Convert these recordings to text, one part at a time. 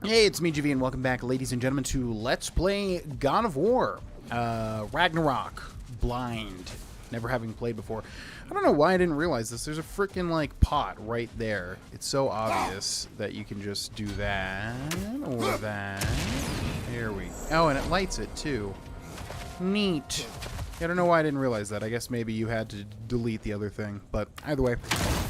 Hey, it's me, GV, and welcome back, ladies and gentlemen, to Let's Play God of War Ragnarok Blind. Never having played before. I don't know why I didn't realize this. There's a freaking, like, pot right there. It's so obvious that you can just do that, or that. There we go. Oh, and it lights it, too. Neat. I don't know why I didn't realize that. I guess maybe you had to delete the other thing. But either way,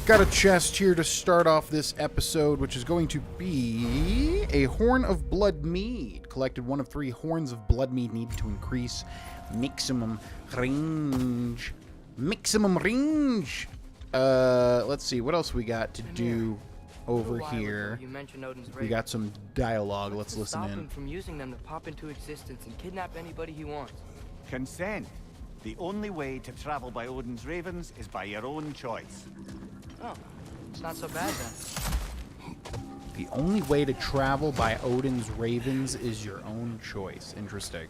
got a chest here to start off this episode, which is going to be a Horn of Blood Mead. Collected 1 of 3 Horns of Blood Mead needed to increase maximum range. Maximum range! Let's see, what else we got to do over here? We got some dialogue. Let's listen in. Stop him from using them to pop into existence and kidnap anybody he wants. Consent. The only way to travel by Odin's ravens is by your own choice. Oh, it's not so bad then. The only way to travel by Odin's ravens is your own choice. Interesting.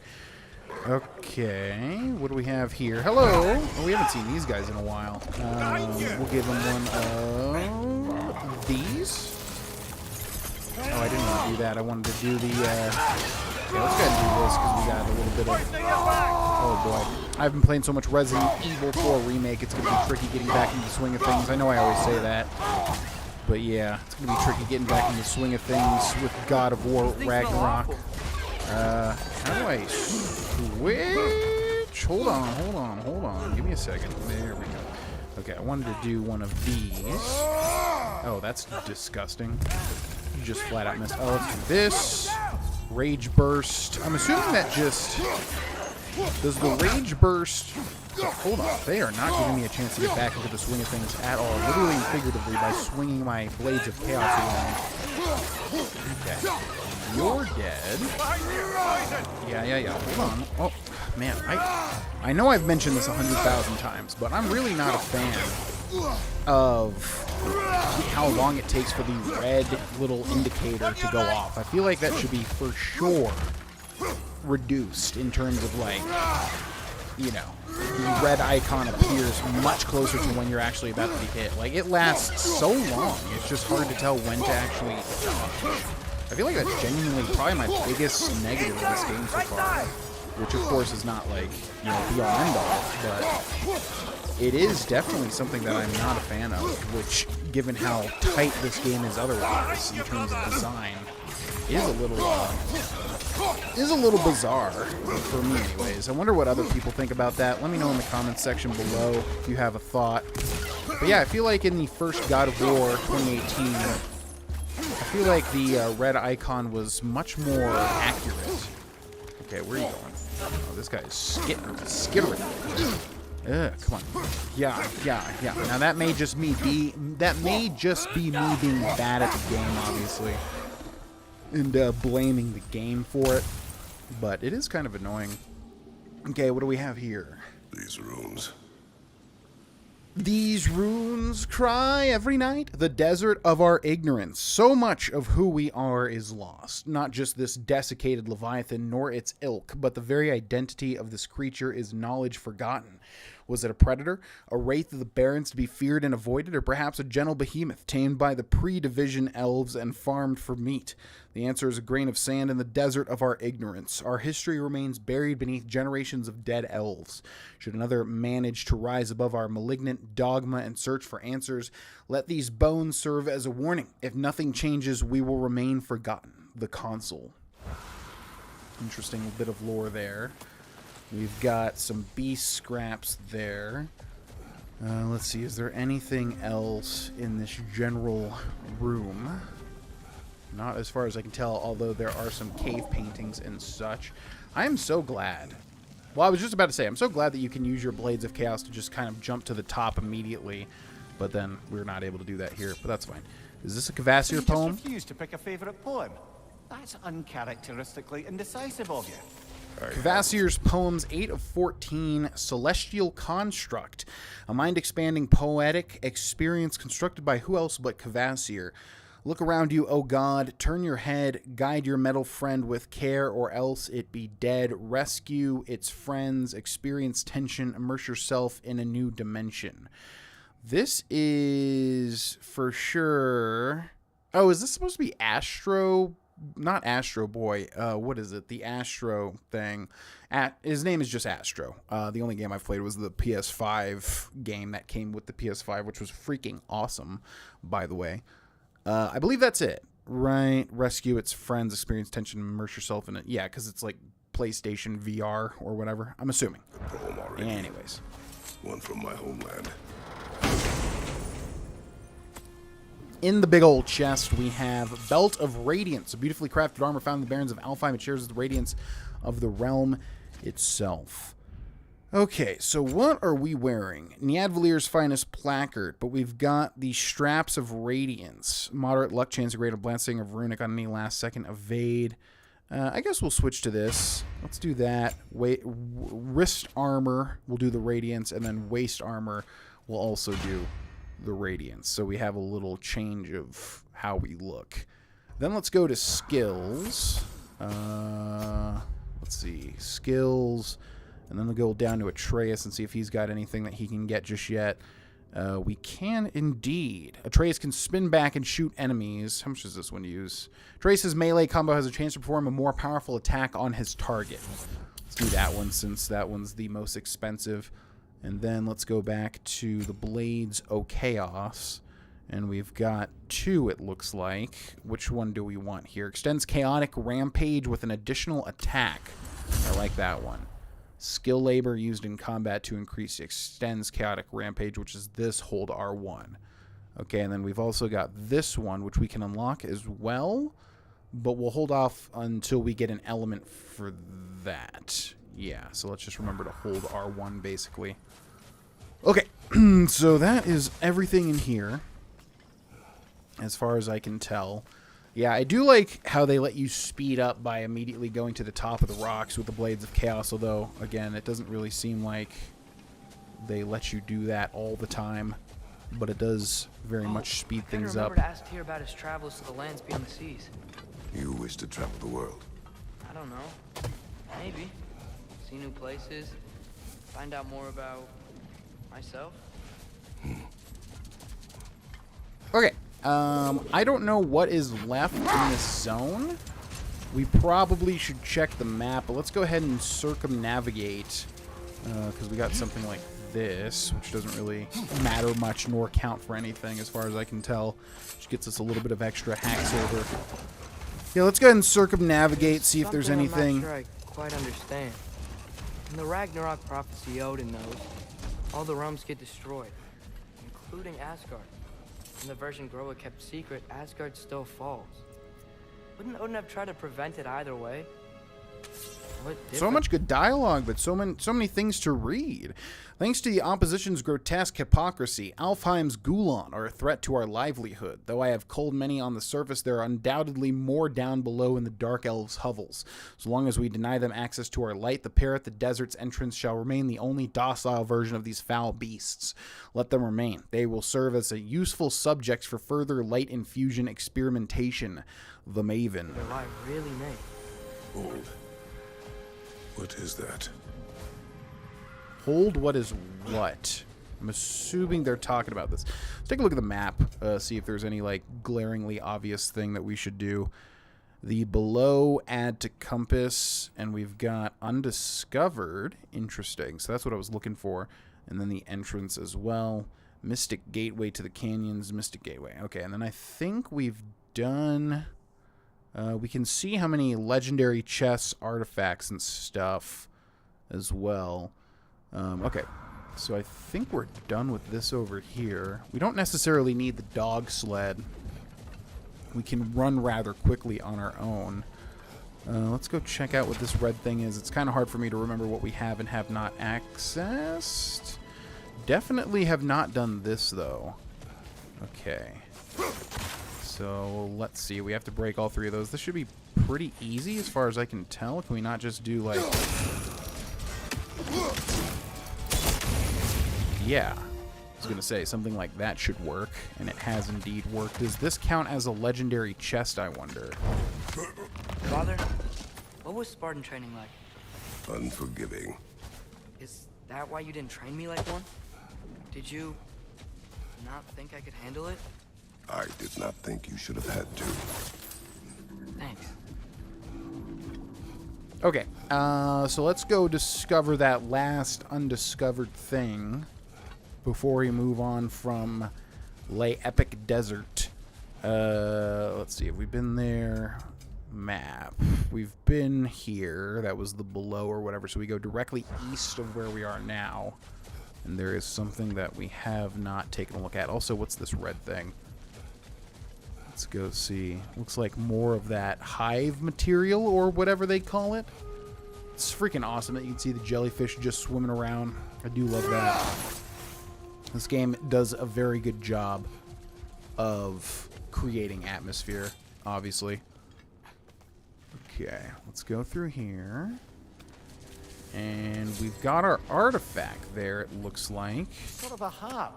Okay, what do we have here? Hello! Oh, we haven't seen these guys in a while. We'll give them one of these. Oh, I didn't want to do that. I wanted to do the, yeah, let's go ahead and do this because we got a little bit of, oh boy. I've been playing so much Resident Evil 4 Remake, it's going to be tricky getting back into the swing of things. I know I always say that. But yeah, it's going to be tricky getting back in the swing of things with God of War Ragnarok. How do I switch? Hold on. Give me a second. There we go. Okay, I wanted to do one of these. Oh, that's disgusting. You just flat out missed. Oh, let's do this. Rage Burst. I'm assuming that just... Does the Rage Burst... Hold on. They are not giving me a chance to get back into the swing of things at all. Literally and figuratively by swinging my Blades of Chaos around. Okay. You're dead. Yeah. Hold on. Oh, man. I know I've mentioned this 100,000 times, but I'm really not a fan of how long it takes for the red little indicator to go off. I feel like that should be for sure reduced in terms of, like, you know, the red icon appears much closer to when you're actually about to be hit. Like, it lasts so long, it's just hard to tell when to actually dodge. I feel like that's genuinely probably my biggest negative of this game so far. Which, of course, is not, like, you know, be-all, end-all, but it is definitely something that I'm not a fan of, which, given how tight this game is otherwise, in terms of design, is a little bizarre, for me anyways. I wonder what other people think about that. Let me know in the comments section below if you have a thought. But yeah, I feel like in the first God of War 2018, I feel like the red icon was much more accurate. Okay, where are you going? Oh, this guy is skittering. Come on. Yeah. Now that may just be me being bad at the game, obviously, and blaming the game for it. But it is kind of annoying. Okay, what do we have here? These runes cry every night, the desert of our ignorance. So much of who we are is lost. Not just this desiccated Leviathan, nor its ilk, but the very identity of this creature is knowledge forgotten. Was it a predator, a wraith of the barrens to be feared and avoided, or perhaps a gentle behemoth tamed by the pre-division elves and farmed for meat? The answer is a grain of sand in the desert of our ignorance. Our history remains buried beneath generations of dead elves. Should another manage to rise above our malignant dogma and search for answers, let these bones serve as a warning. If nothing changes, we will remain forgotten. The Consul. Interesting bit of lore there. We've got some beast scraps there. Let's see, is there anything else in this general room? Not as far as I can tell, although there are some cave paintings and such. I am so glad. Well, I was just about to say, I'm so glad that you can use your Blades of Chaos to just kind of jump to the top immediately. But then we're not able to do that here, but that's fine. Is this a Kvasir poem? You just refused to pick a favorite poem. That's uncharacteristically indecisive of you. Kvasir's poems, 8 of 14, Celestial Construct, a mind-expanding poetic experience constructed by who else but Kvasir. Look around you, O God, turn your head, guide your metal friend with care, or else it be dead. Rescue its friends, experience tension, immerse yourself in a new dimension. This is for sure... Oh, is this supposed to be Astro not Astro Boy. What is it? The Astro thing. His name is just Astro. The only game I've played was the PS5 game that came with the PS5, which was freaking awesome, by the way. I believe that's it, right? Rescue its friends, experience tension, immerse yourself in it. Yeah, because it's like PlayStation VR or whatever. I'm assuming. Home already. Anyways. One from my homeland. In the big old chest, we have Belt of Radiance, a beautifully crafted armor found in the Barrens of Alfheim. It shares the radiance of the realm itself. Okay, so what are we wearing? Niadvalir's finest placard, but we've got the straps of Radiance. Moderate luck chance, a greater blasting of runic on any last second evade. I guess we'll switch to this. Let's do that. Wrist armor will do the Radiance, and then waist armor will also do the Radiance. So we have a little change of how we look. Then let's go to skills. Let's see. Skills. And then we'll go down to Atreus and see if he's got anything that he can get just yet. We can indeed. Atreus can spin back and shoot enemies. How much does this one use? Atreus' melee combo has a chance to perform a more powerful attack on his target. Let's do that one since that one's the most expensive. And then let's go back to the Blades O Chaos. And we've got 2, it looks like. Which one do we want here? Extends Chaotic Rampage with an additional attack. I like that one. Skill Labor used in combat to increase extends Chaotic Rampage, which is this, hold R1. Okay, and then we've also got this one, which we can unlock as well. But we'll hold off until we get an element for that. Yeah, so let's just remember to hold R1, basically. Okay, so that is everything in here, as far as I can tell. Yeah, I do like how they let you speed up by immediately going to the top of the rocks with the Blades of Chaos, although, again, it doesn't really seem like they let you do that all the time, but it does very much speed things up. I remember to ask here about his travels to the lands beyond the seas. You wish to travel the world? I don't know. Maybe. See new places. Find out more about myself. Okay. I don't know what is left in this zone. We probably should check the map, but let's go ahead and circumnavigate, because we got something like this, which doesn't really matter much nor count for anything as far as I can tell. Which gets us a little bit of extra hacks over. Yeah, let's go ahead and circumnavigate, see if there's anything. I'm not sure I quite understand. In the Ragnarok prophecy Odin knows, all the realms get destroyed, including Asgard. In the version Groa kept secret, Asgard still falls. Wouldn't Odin have tried to prevent it either way? So much good dialogue, but so many things to read. Thanks to the opposition's grotesque hypocrisy, Alfheim's Gulan are a threat to our livelihood. Though I have culled many on the surface, there are undoubtedly more down below in the Dark Elves' hovels. So long as we deny them access to our light, the pair at the desert's entrance shall remain the only docile version of these foul beasts. Let them remain. They will serve as a useful subjects for further light infusion experimentation. The Maven. Their life really made. Hold. What is that? Hold what is what? I'm assuming they're talking about this. Let's take a look at the map, see if there's any like glaringly obvious thing that we should do. The below add to compass, and we've got undiscovered. Interesting. So that's what I was looking for. And then the entrance as well. Mystic Gateway to the canyons. Mystic Gateway. Okay, and then I think we've done... we can see how many legendary chests, artifacts, and stuff as well. Okay, so I think we're done with this over here. We don't necessarily need the dog sled. We can run rather quickly on our own. Let's go check out what this red thing is. It's kind of hard for me to remember what we have and have not accessed. Definitely have not done this, though. Okay. So, let's see. We have to break all 3 of those. This should be pretty easy as far as I can tell. Can we not just do, like... Yeah. I was going to say, something like that should work. And it has indeed worked. Does this count as a legendary chest, I wonder? Father, what was Spartan training like? Unforgiving. Is that why you didn't train me like one? Did you not think I could handle it? I did not think you should have had to. Thanks. Okay, so let's go discover that last undiscovered thing before we move on from Lay Epic Desert. Let's see, have we been there? Map. We've been here. That was the below or whatever, so we go directly east of where we are now. And there is something that we have not taken a look at. Also, what's this red thing? Let's go see. Looks like more of that hive material or whatever they call it. It's freaking awesome that you can see the jellyfish just swimming around. I do love that. This game does a very good job of creating atmosphere, obviously. Okay, let's go through here. And we've got our artifact there, it looks like. Sort of a harp.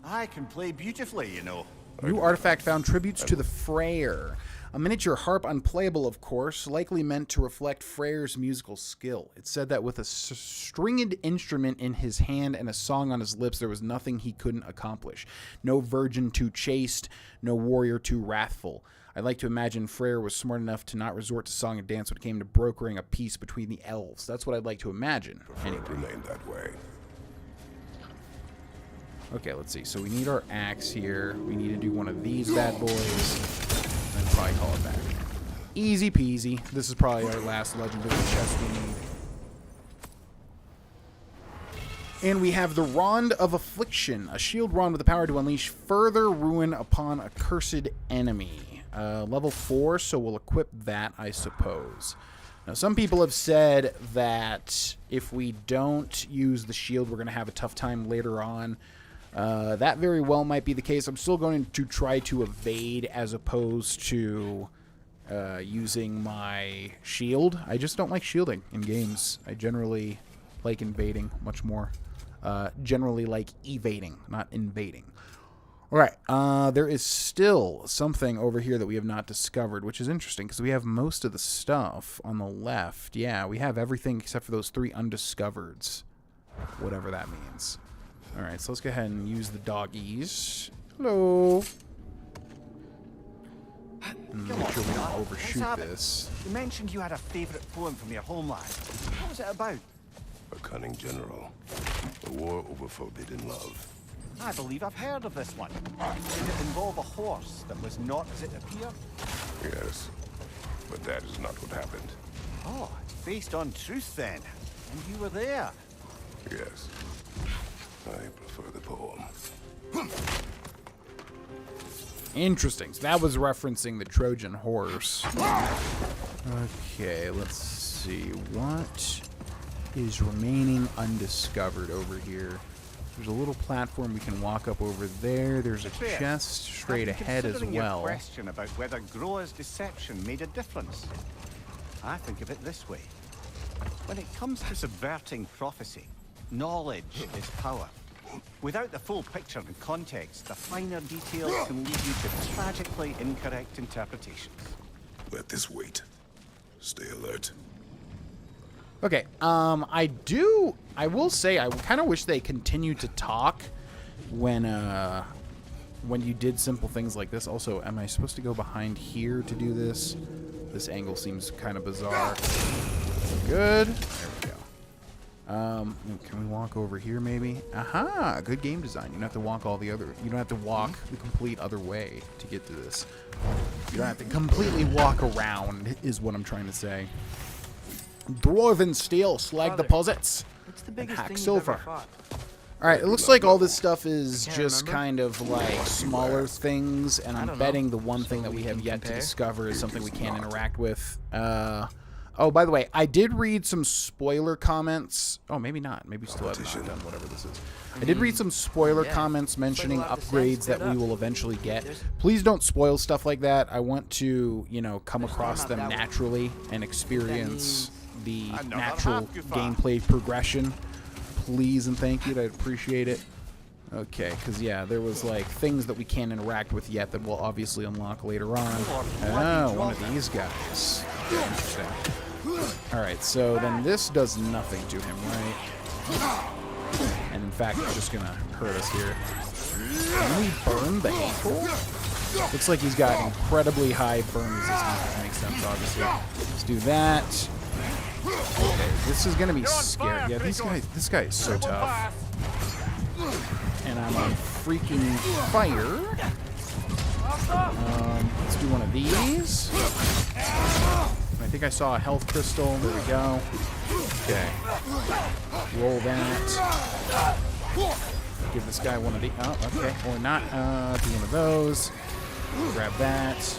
I can play beautifully, you know. New artifact found tributes to the Freyr. A miniature harp, unplayable, of course, likely meant to reflect Freyr's musical skill. It said that with a stringed instrument in his hand and a song on his lips, there was nothing he couldn't accomplish. No virgin too chaste, no warrior too wrathful. I'd like to imagine Freyr was smart enough to not resort to song and dance when it came to brokering a peace between the elves. That's what I'd like to imagine. Prefer it remain that way. Okay, let's see. So we need our axe here. We need to do one of these bad boys. And then probably call it back. Easy peasy. This is probably our last legendary chest we need. And we have the Rond of Affliction, a shield rod with the power to unleash further ruin upon a cursed enemy. Level 4, so we'll equip that, I suppose. Now, some people have said that if we don't use the shield, we're going to have a tough time later on. That very well might be the case. I'm still going to try to evade as opposed to using my shield. I just don't like shielding in games. I generally like invading much more. Generally like evading, not invading. Alright, there is still something over here that we have not discovered, which is interesting because we have most of the stuff on the left. Yeah, we have everything except for those 3 undiscovereds. Whatever that means. Alright, so let's go ahead and use the doggies. Hello. And make sure we don't overshoot this. You mentioned you had a favourite poem from your homeland. What was it about? A cunning general. A war over forbidden love. I believe I've heard of this one. Did it involve a horse that was not as it appeared? Yes, but that is not what happened. Oh, it's based on truth then. And you were there. Yes, I prefer the poem. Interesting. So that was referencing the Trojan horse. Okay, let's see. What is remaining undiscovered over here? There's a little platform we can walk up over there. There's a chest straight ahead as well. Your question about whether Groa's deception made a difference. I think of it this way. When it comes to subverting prophecy, knowledge is power. Without the full picture and context, the finer details can lead you to tragically incorrect interpretations. Let this wait. Stay alert. Okay, I will say I kind of wish they continued to talk when you did simple things like this. Also, am I supposed to go behind here to do this? This angle seems kind of bizarre. Good. There we go. Can we walk over here maybe? Aha! Good game design. You don't have to walk all the other. You don't have to walk the complete other way to get to this. You don't have to completely walk around, is what I'm trying to say. Dwarven steel, slag deposits, and hack silver. Alright, it looks like all this stuff is just kind of like smaller things, and I'm betting the one thing that we have yet to discover is something we can't interact with. Oh, by the way, I did read some spoiler comments. Oh, maybe not. Maybe we still have not done whatever this is. I did read some spoiler comments mentioning upgrades that we will eventually get. Please don't spoil stuff like that. I want to, you know, come across them naturally and experience the natural gameplay progression. Please and thank you. I'd appreciate it. Okay, because, yeah, there was, like, things that we can't interact with yet that we'll obviously unlock later on. Oh, one of these guys. Interesting. Alright, so then this does nothing to him, right? And, in fact, it's just going to hurt us here. Can we burn the ankle? Looks like he's got incredibly high burn resistance, which makes sense, obviously. Let's do that. Okay, this is gonna be scary. Yeah, this guy is so tough. And I'm on freaking fire. Let's do one of these. I think I saw a health crystal. There we go. Okay. Roll that. Give this guy one of the. Oh, okay. Or not. Do one of those. Grab that.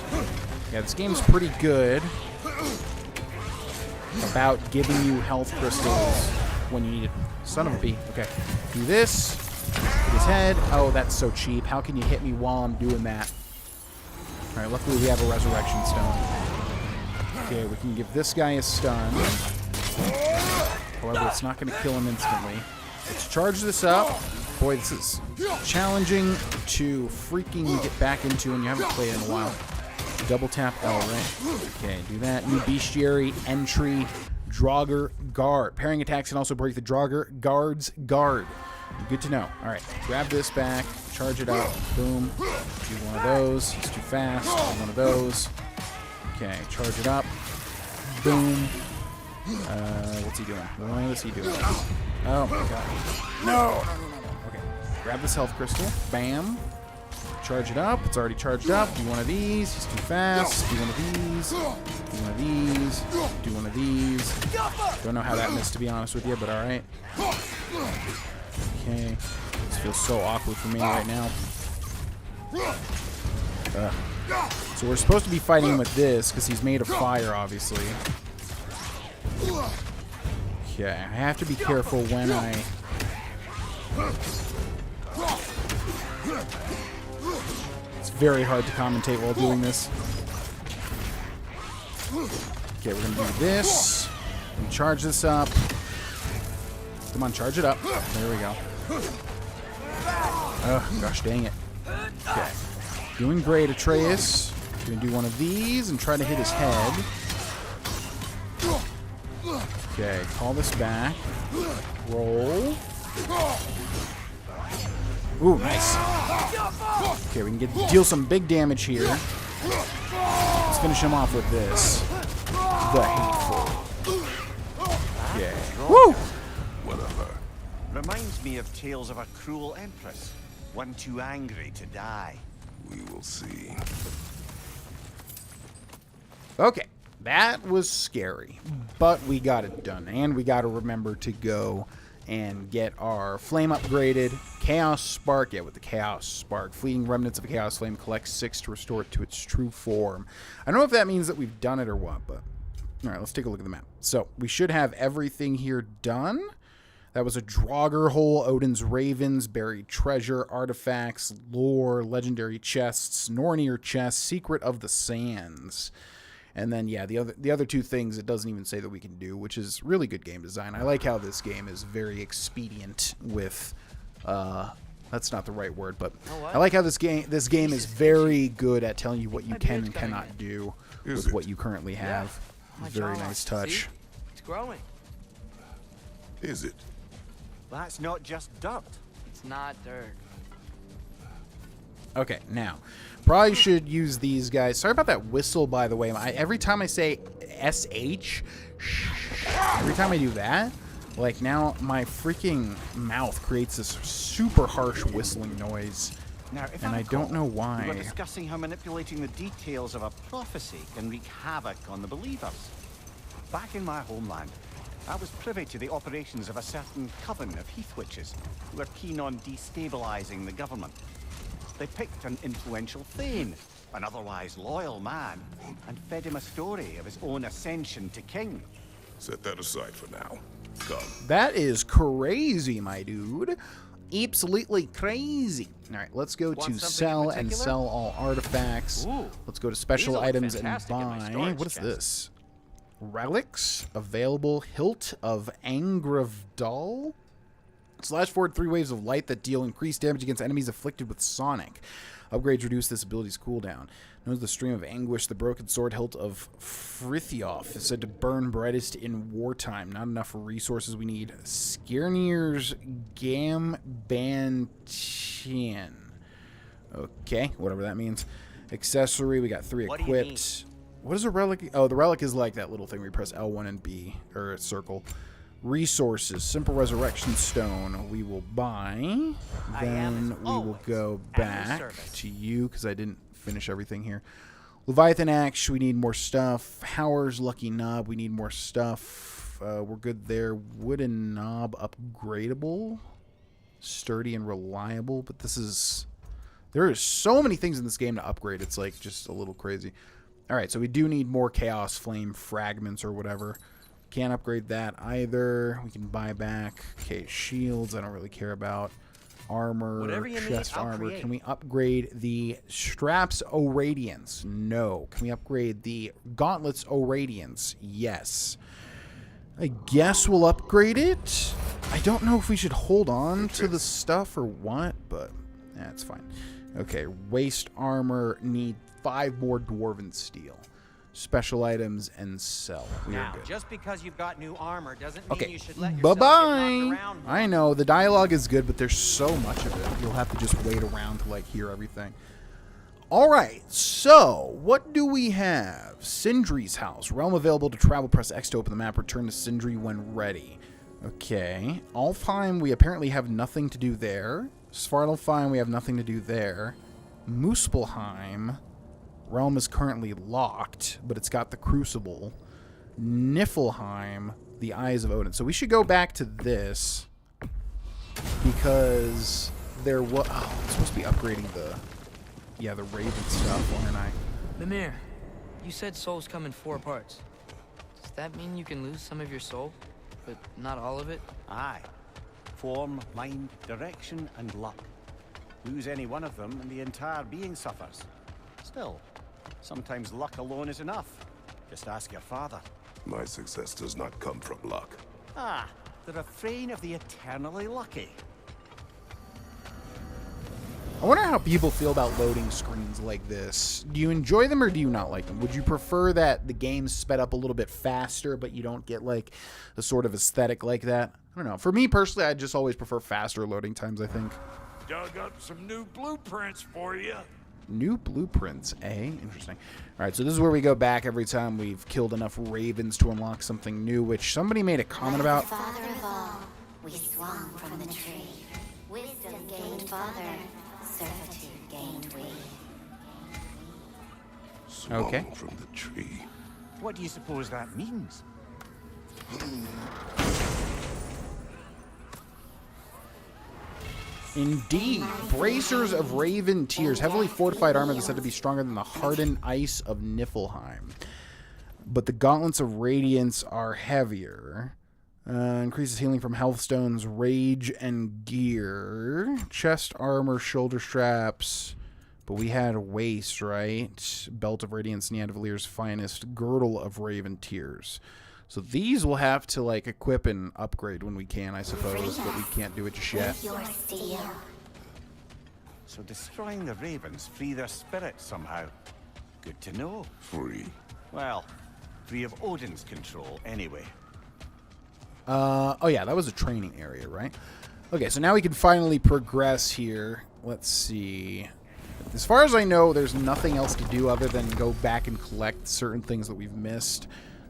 Yeah, this game's pretty good about giving you health crystals when you need it. Son of a bee. Okay. Do this. Hit his head. Oh, that's so cheap. How can you hit me while I'm doing that? Alright, luckily we have a resurrection stone. Okay, we can give this guy a stun. However, it's not going to kill him instantly. Let's charge this up. Boy, this is challenging to freaking get back into, and you haven't played in a while. Double tap L, right? Okay, do that. New bestiary entry, Draugr guard. Pairing attacks can also break the Draugr guard's guard. Good to know. All right, grab this back, charge it up, boom. Do one of those. He's too fast. Do one of those. Okay, charge it up, boom. What's he doing? What is he doing? Oh my god. No. Okay, grab this health crystal. Bam. Charge it up. It's already charged up. Do one of these. He's too fast. Do one of these. Do one of these. Do one of these. Don't know how that missed, to be honest with you, but all right. Okay. This feels so awkward for me right now. So we're supposed to be fighting him with this because he's made of fire, obviously. Okay, I have to be careful when I... It's very hard to commentate while doing this. Okay, we're going to do this. And charge this up. Come on, charge it up. There we go. Oh, gosh dang it. Okay. Doing great, Atreus. Going to do one of these and try to hit his head. Okay, call this back. Roll. Ooh, nice. Okay, we can deal some big damage here. Let's finish him off with this. The hateful. Okay. Woo! Whatever. Reminds me of tales of a cruel empress, one too angry to die. We will see. Okay, that was scary, but we got it done, and we got to remember to go and get our flame upgraded. Chaos Spark, yeah, with the Chaos Spark. Fleeting remnants of a Chaos Flame, collect 6 to restore it to its true form. I don't know if that means that we've done it or what, but all right, let's take a look at the map. So we should have everything here done. That was a Draugr hole, Odin's ravens, buried treasure, artifacts, lore, legendary chests, Nornir chests, secret of the sands. And then, yeah, the other two things it doesn't even say that we can do, which is really good game design. I like how this game is very expedient with, that's not the right word, but I like how this game is very good at telling you what you can and cannot do with what you currently have. Very nice touch. It's growing. Is it? That's not just dirt. It's not dirt. Okay, now, probably should use these guys. Sorry about that whistle, by the way. Every time I say SH, every time I do that, like now my freaking mouth creates this super harsh whistling noise. Now, if And I don't know why. We were discussing how manipulating the details of a prophecy can wreak havoc on the believers. Back in my homeland, I was privy to the operations of a certain coven of heath witches who were keen on destabilizing the government. They picked an influential Thane, an otherwise loyal man, and fed him a story of his own ascension to king. Set that aside for now. Come. That is crazy, my dude. Absolutely crazy. All right, let's go Want to something sell in and particular? sell all artifacts. Ooh, Let's go to special these look items and fantastic in my buy. storage What is chest. this? Relics available. Hilt of Angravdal. Slash forward 3 waves of light that deal increased damage against enemies afflicted with Sonic. Upgrades reduce this ability's cooldown. Knows the stream of anguish. The broken sword hilt of Frithiof is said to burn brightest in wartime. Not enough resources we need. Skirnir's Gambantian. Okay, whatever that means. Accessory, we got 3 What do you need? equipped. What is a relic? Oh, the relic is like that little thing where you press L1 and B, or circle. Resources, simple resurrection stone, we will buy. Then we will go back to you because I didn't finish everything here. Leviathan axe, we need more stuff. Howard's lucky knob, we need more stuff. We're good there. Wooden knob upgradable, sturdy and reliable. But this is, there are so many things in this game to upgrade. It's like just a little crazy. All right, so we do need more chaos flame fragments or whatever. Can't upgrade that either. We can buy back. Okay, shields I don't really care about. Armor, chest armor. Can we upgrade the straps O Radiance? No. Can we upgrade the gauntlets O Radiance? Yes. I guess we'll upgrade it. I don't know if we should hold on to the stuff or what, but that's fine. Okay, waist armor, need 5 more dwarven steel. Special items and sell. We are good. Just because you've got new armor doesn't mean you should let yourself bye bye. get knocked around. I know the dialogue is good, but there's so much of it. You'll have to just wait around to like hear everything. All right, so what do we have? Sindri's house. Realm available to travel. Press X to open the map. Return to Sindri when ready. Okay. Alfheim, we apparently have nothing to do there. Svartalfheim, we have nothing to do there. Muspelheim. Realm is currently locked, but it's got the Crucible. Niflheim, the Eyes of Odin. So we should go back to this because there was... Oh, I'm supposed to be upgrading the... Yeah, the Raven stuff, aren't I? Mimir, you said souls come in 4 parts. Does that mean you can lose some of your soul, but not all of it? Aye. Form, mind, direction, and luck. Lose any one of them and the entire being suffers. Still, sometimes luck alone is enough. Just ask your father. My success does not come from luck. Ah, the refrain of the eternally lucky. I wonder how people feel about loading screens like this. Do you enjoy them or do you not like them? Would you prefer that the game's sped up a little bit faster, but you don't get like a sort of aesthetic like that? I don't know. For me personally, I just always prefer faster loading times, I think. Dug up some new blueprints for you. New blueprints, eh? Interesting. All right, so this is where we go back every time we've killed enough ravens to unlock something new, which somebody made a comment about. Father of all, we swung from the tree. Wisdom gained father, servitude gained we. Swung Okay. from the tree. What do you suppose that means? Indeed, bracers of raven tears, heavily fortified armor that's said to be stronger than the hardened ice of Niflheim. But the gauntlets of radiance are heavier. Increases healing from health stones, rage, and gear. Chest armor, shoulder straps. But we had waist, right? Belt of radiance, Niandavalir's finest. Girdle of raven tears. So these we'll have to like equip and upgrade when we can, I suppose, but we can't do it just yet. Your steel. So destroying the ravens free their spirits somehow. Good to know. Free. Well, free of Odin's control anyway. Oh yeah, that was a training area, right? Okay, so now we can finally progress here. Let's see. As far as I know, there's nothing else to do other than go back and collect certain things that we've missed.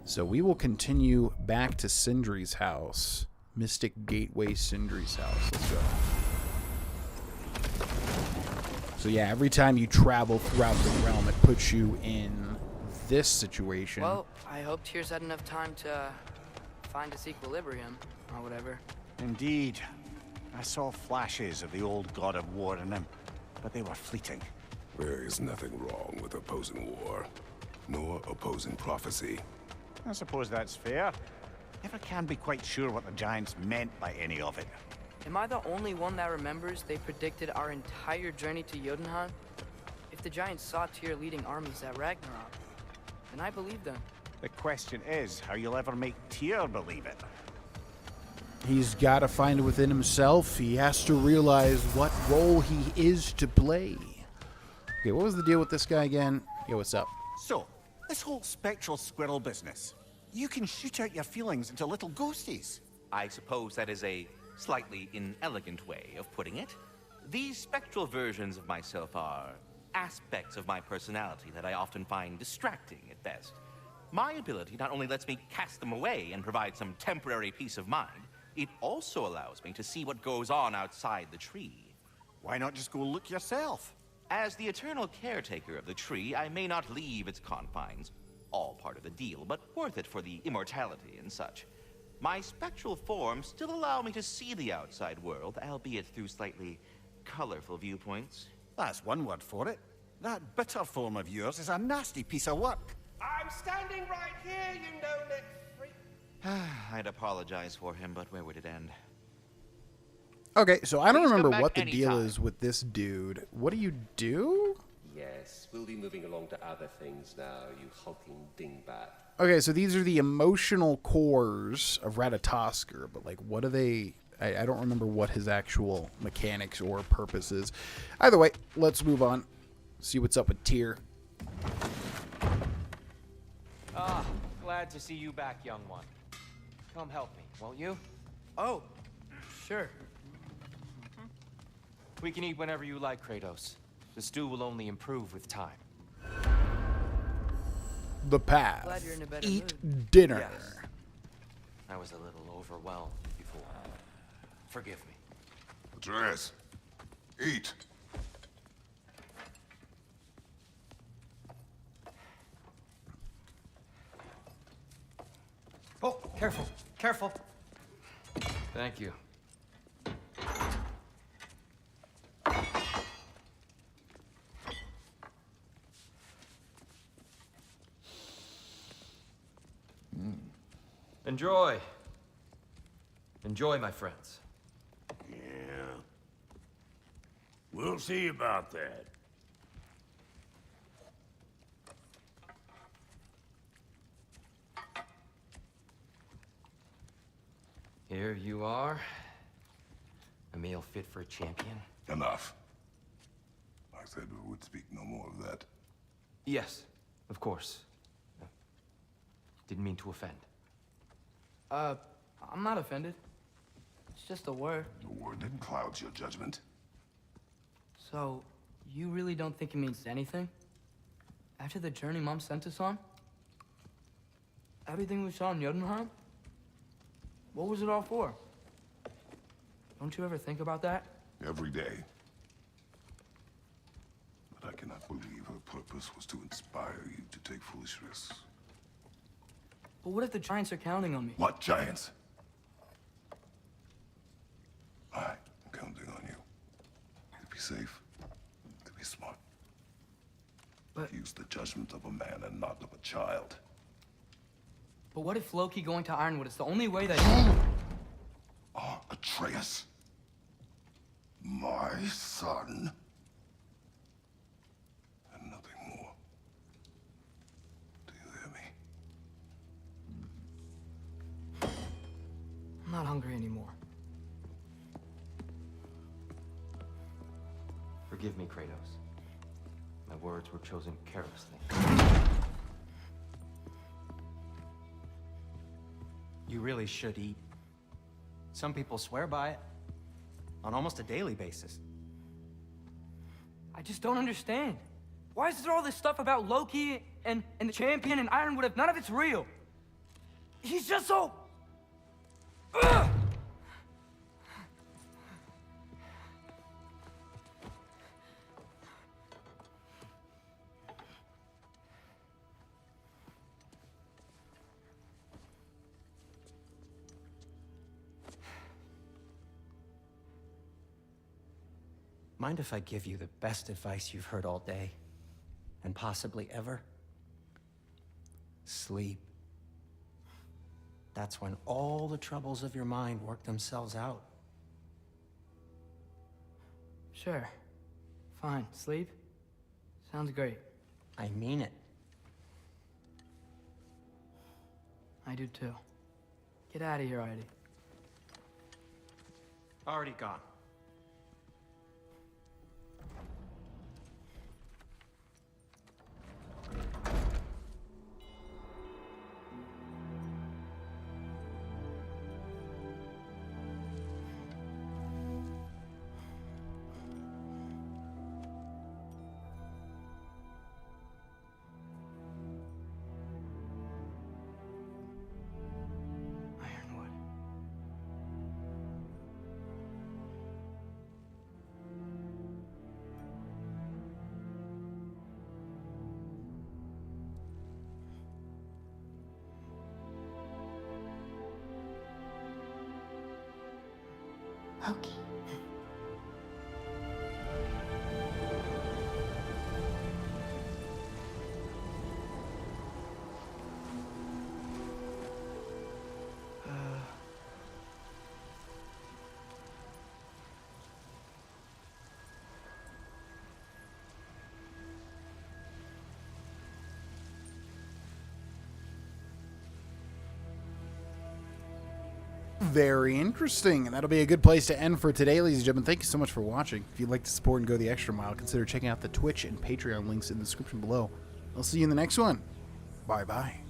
So we will continue back to Sindri's house. Mystic Gateway Sindri's house. Let's go. So yeah, every time you travel throughout the realm, it puts you in this situation. Well, I hope Tyr's had enough time to find its equilibrium, or whatever. Indeed. I saw flashes of the old God of War in him, but they were fleeting. There is nothing wrong with opposing war, nor opposing prophecy. I suppose that's fair. Never can be quite sure what the Giants meant by any of it. Am I the only one that remembers they predicted our entire journey to Jotunheim? If the Giants saw Tyr leading armies at Ragnarok, then I believe them. The question is how you'll ever make Tyr believe it. He's got to find it within himself. He has to realize what role he is to play. Okay, what was the deal with this guy again? Yo, what's up? So, this whole spectral squirrel business. You can shoot out your feelings into little ghosties. I suppose that is a slightly inelegant way of putting it. These spectral versions of myself are aspects of my personality that I often find distracting at best. My ability not only lets me cast them away and provide some temporary peace of mind, it also allows me to see what goes on outside the tree. Why not just go look yourself? As the eternal caretaker of the tree, I may not leave its confines. All part of the deal, but worth it for the immortality and such. My spectral forms still allow me to see the outside world, albeit through slightly colorful viewpoints. That's one word for it. That bitter form of yours is a nasty piece of work. I'm standing right here, you no-neck freak. I'd apologize for him, but where would it end? Okay, so I don't Please come remember back what the deal anytime. is with this dude. What do you do? Yes, we'll be moving along to other things now, you hulking dingbat. Okay, so these are the emotional cores of Ratatoskr, but like, what are they? I don't remember what his actual mechanics or purpose is. Either way, let's move on. See what's up with Tyr. Ah, glad to see you back, young one. Come help me, won't you? Oh, sure. We can eat whenever you like, Kratos. The stew will only improve with time. The path. Glad you're in a better Eat mood. dinner. Yes. I was a little overwhelmed before. Forgive me. Atreus, eat. Oh, careful, careful. Thank you. Enjoy. Enjoy, my friends. Yeah. We'll see about that. Here you are. A meal fit for a champion. Enough. I said we would speak no more of that. Yes, of course. Didn't mean to offend. I'm not offended. It's just a word. The word that clouds your judgment. So, you really don't think it means anything? After the journey Mom sent us on? Everything we saw in Jotunheim? What was it all for? Don't you ever think about that? Every day. But I cannot believe her purpose was to inspire you to take foolish risks. But what if the Giants are counting on me? What giants? I'm counting on you. To be safe, to be smart. But- Use the judgment of a man and not of a child. But what if Loki going to Ironwood is the only way that... Oh, Atreus. My son. And nothing more. Do you hear me? I'm not hungry anymore. Forgive me, Kratos. My words were chosen carelessly. You really should eat. Some people swear by it. On almost a daily basis. I just don't understand. Why is there all this stuff about Loki and the champion and Ironwood if none of it's real? He's just so... Ugh! Mind if I give you the best advice you've heard all day? And possibly ever? Sleep. That's when all the troubles of your mind work themselves out. Sure. Fine. Sleep? Sounds great. I mean it. I do too. Get out of here, Heidi. Already gone. Okay. Very interesting, and that'll be a good place to end for today, ladies and gentlemen. Thank you so much for watching. If you'd like to support and go the extra mile, consider checking out the Twitch and Patreon links in the description below. I'll see you in the next one. Bye-bye.